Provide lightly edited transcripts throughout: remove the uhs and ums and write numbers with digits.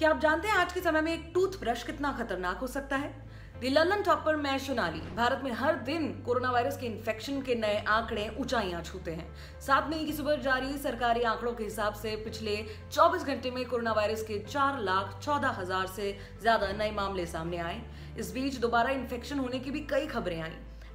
क्या आप जानते हैं आज के समय में एक टूथब्रश कितना खतरनाक हो सकता है? दी लंदन टॉपर में सोनाली भारत में हर दिन कोरोना वायरस के इन्फेक्शन के नए आंकड़े ऊंचाइयां छूते हैं। 7 मई की सुबह जारी सरकारी आंकड़ों के हिसाब से पिछले 24 घंटे में कोरोना वायरस के 4,14,000 से ज्यादा नए मामले सामने आए। इस बीच दोबारा इन्फेक्शन होने की भी कई खबरें आई।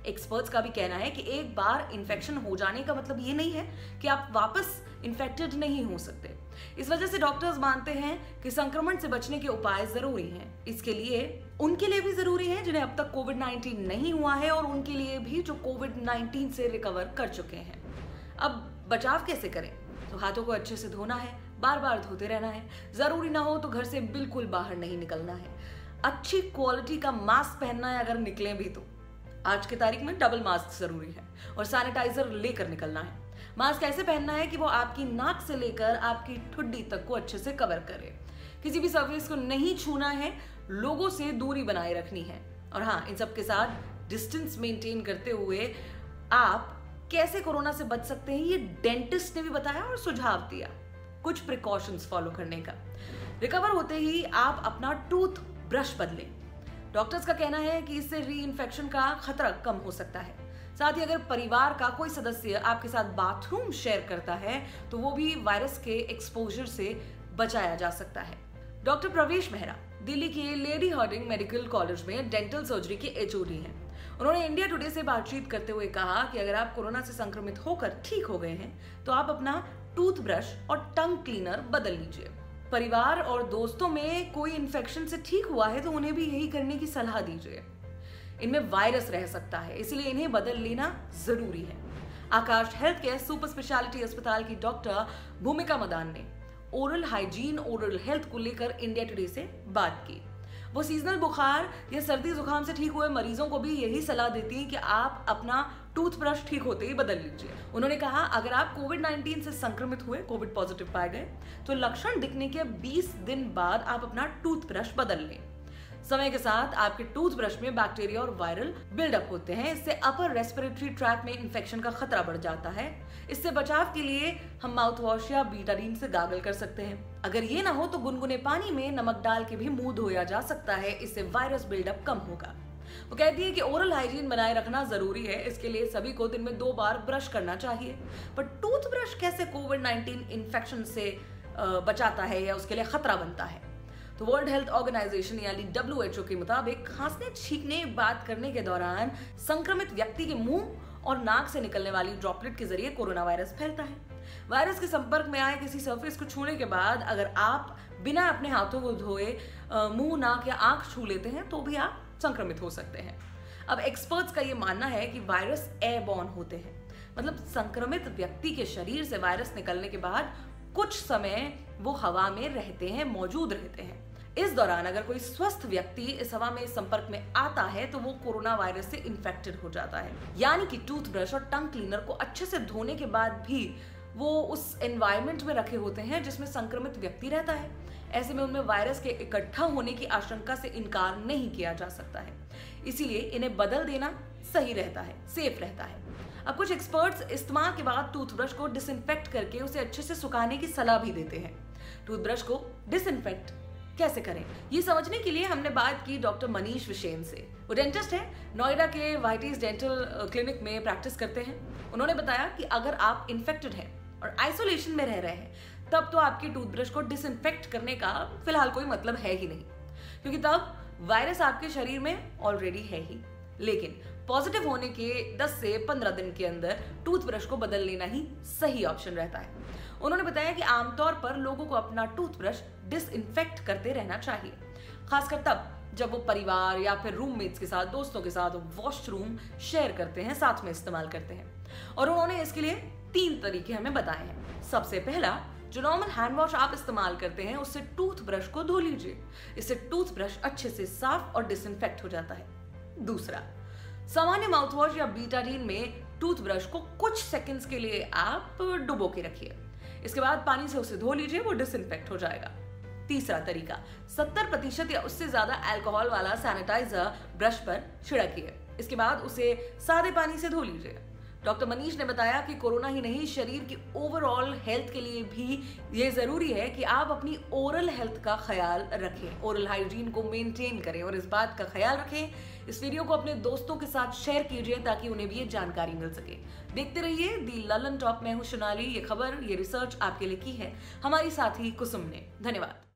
एक्सपर्ट्स का भी कहना है कि एक बार इन्फेक्शन हो जाने का मतलब ये नहीं है कि आप वापस इन्फेक्टेड नहीं हो सकते। इस वजह से डॉक्टर्स मानते हैं कि संक्रमण से बचने के उपाय जरूरी हैं। इसके लिए उनके लिए भी जरूरी है जिन्हें अब तक कोविड-19 नहीं हुआ है और उनके लिए भी जो कोविड-19 से रिकवर कर चुके हैं। अब बचाव कैसे करें? तो हाथों को अच्छे से धोना है, बार बार धोते रहना है, जरूरी ना हो तो घर से बिल्कुल बाहर नहीं निकलना है। अच्छी क्वालिटी का मास्क पहनना है अगर निकले भी तो। आज की तारीख में डबल मास्क जरूरी है और सैनिटाइजर लेकर निकलना है। मास्क ऐसे पहनना है कि वो आपकी नाक से लेकर आपकी ठुड्डी तक को अच्छे से कवर करे। किसी भी सरफेस को नहीं छूना है, लोगों से दूरी बनाए रखनी है और हाँ, इन सब के साथ डिस्टेंस मेंटेन करते हुए आप कैसे कोरोना से बच सकते हैं ये डेंटिस्ट ने भी बताया और सुझाव दिया कुछ प्रिकॉशंस फॉलो करने का। रिकवर होते ही आप अपना टूथ ब्रश बदलें। डॉक्टर्स का कहना है कि इससे री इन्फेक्शन का खतरा कम हो सकता है। साथ ही अगर परिवार का कोई सदस्य आपके साथ बाथरूम शेयर करता है तो वो भी वायरस के एक्सपोजर से बचाया जा सकता है। डॉक्टर प्रवेश मेहरा दिल्ली के लेडी हार्डिंग मेडिकल कॉलेज में डेंटल सर्जरी के एचओडी हैं। उन्होंने इंडिया टुडे से बातचीत करते हुए कहा कि अगर आप कोरोना से संक्रमित होकर ठीक हो गए हैं तो आप अपना टूथब्रश और टंग क्लीनर बदल लीजिए। परिवार और दोस्तों में कोई इन्फेक्शन से ठीक हुआ है तो उन्हें भी यही करने की सलाह दीजिए। इनमें वायरस रह सकता है, इसलिए इन्हें बदल लेना जरूरी है। आकाश हेल्थ केयर सुपर स्पेशलिटी अस्पताल की डॉक्टर भूमिका मदान ने ओरल हाइजीन ओरल हेल्थ को लेकर इंडिया टुडे से बात की। वो सीजनल बुखार या सर्दी जुकाम से ठीक हुए मरीजों को भी यही सलाह देती हैं कि आप अपना टूथब्रश ठीक होते ही बदल लीजिए। उन्होंने कहा अगर आप कोविड-19 से संक्रमित हुए, कोविड पॉजिटिव पाए गए, तो लक्षण दिखने के 20 दिन बाद आप अपना टूथब्रश बदल लें। समय के साथ आपके टूथब्रश में बैक्टीरिया और वायरल बिल्डअप होते हैं। इससे अपर रेस्पिरेटरी ट्रैक में इन्फेक्शन का खतरा बढ़ जाता है। इससे बचाव के लिए हम माउथ वॉश या बीटाडीन से गागल कर सकते हैं। अगर ये ना हो तो गुनगुने पानी में नमक डाल के भी मुंह धोया जा सकता है। इससे वायरस बिल्डअप कम होगा। वो कहती है कि ओरल हाइजीन बनाए रखना जरूरी है। इसके लिए सभी को दिन में 2 बार ब्रश करना चाहिए। पर टूथब्रश कैसे कोविड-19 इन्फेक्शन से बचाता है या उसके लिए खतरा बनता है? तो वर्ल्ड हेल्थ ऑर्गेनाइजेशन यानी WHO के मुताबिक खांसने छींकने बात करने के दौरान संक्रमित व्यक्ति के मुंह और नाक से निकलने वाली ड्रॉपलेट के जरिए कोरोना वायरस फैलता है। वायरस के संपर्क में आए किसी सरफेस को छूने के बाद अगर आप बिना अपने हाथों को धोए मुंह, नाक या आंख छू लेते हैं तो भी आप संक्रमित हो सकते हैं। अब एक्सपर्ट्स का ये मानना है कि वायरस एयरबॉर्न होते हैं, मतलब संक्रमित व्यक्ति के शरीर से वायरस निकलने के बाद कुछ समय वो हवा में रहते हैं, मौजूद रहते हैं। इस दौरान अगर कोई स्वस्थ व्यक्ति इस हवा में संपर्क में आता है तो वो कोरोना वायरस से इन्फेक्टेड हो जाता है। यानी कि टूथब्रश और टंग क्लीनर को अच्छे से धोने के बाद भी वो उस एनवायरनमेंट में रखे होते हैं जिसमें संक्रमित व्यक्ति रहता है। ऐसे में उनमें वायरस के इकट्ठा होने की आशंका से इनकार नहीं किया जा सकता है। इसीलिए इन्हें बदल देना सही रहता है, सेफ रहता है। अब कुछ एक्सपर्ट्स इस्तेमाल के बाद टूथब्रश को डिसइंफेक्ट करके उसे अच्छे से सुखाने की सलाह भी देते हैं। टूथब्रश को डिसइंफेक्ट कैसे करें ये समझने के लिए हमने बात की डॉक्टर मनीष विशेन से। वो डेंटिस्ट हैं, नोएडा के वाइटिस डेंटल क्लिनिक में प्रैक्टिस करते हैं। उन्होंने बताया कि अगर आप इन्फेक्टेड हैं और आइसोलेशन में रह रहे हैं तब तो आपकी टूथब्रश को डिसइंफेक्ट करने का फिलहाल कोई मतलब है ही नहीं, क्योंकि तब वायरस आपके शरीर में ऑलरेडी है ही। लेकिन पॉजिटिव होने के 10 से 15 दिन के अंदर टूथब्रश को बदल लेना ही सही ऑप्शन रहता है। उन्होंने बताया कि आमतौर पर लोगों को अपना टूथब्रश डिसइंफेक्ट करते रहना चाहिए, खासकर तब जब वो परिवार या फिर रूममेट्स के साथ, दोस्तों के साथ वॉशरूम शेयर करते हैं, साथ में इस्तेमाल करते हैं। और उन्होंने इसके लिए 3 तरीके हमें बताए हैं। सबसे पहला, जो नॉर्मल हैंड वॉश आप इस्तेमाल करते हैं उससे टूथब्रश को धो लीजिए। इससे टूथब्रश अच्छे से साफ और डिसइंफेक्ट हो जाता है। दूसरा, सामान्य माउथ वॉश या बीटाडीन में टूथब्रश को कुछ सेकंड्स के लिए आप डुबो के रखिए। इसके बाद पानी से उसे धो लीजिए, वो डिसइंफेक्ट हो जाएगा। तीसरा तरीका, 70% या उससे ज्यादा अल्कोहल वाला सैनिटाइजर ब्रश पर छिड़किए। इसके बाद उसे सादे पानी से धो लीजिए। डॉक्टर मनीष ने बताया कि कोरोना ही नहीं, शरीर की ओवरऑल हेल्थ के लिए भी ये जरूरी है कि आप अपनी ओरल हेल्थ का ख्याल रखें, ओरल हाइजीन को मेंटेन करें और इस बात का ख्याल रखें। इस वीडियो को अपने दोस्तों के साथ शेयर कीजिए ताकि उन्हें भी ये जानकारी मिल सके। देखते रहिए दी ललन टॉप। मैं हूं सोनाली। ये खबर, ये रिसर्च आपके लिए की है हमारी साथी कुसुम ने। धन्यवाद।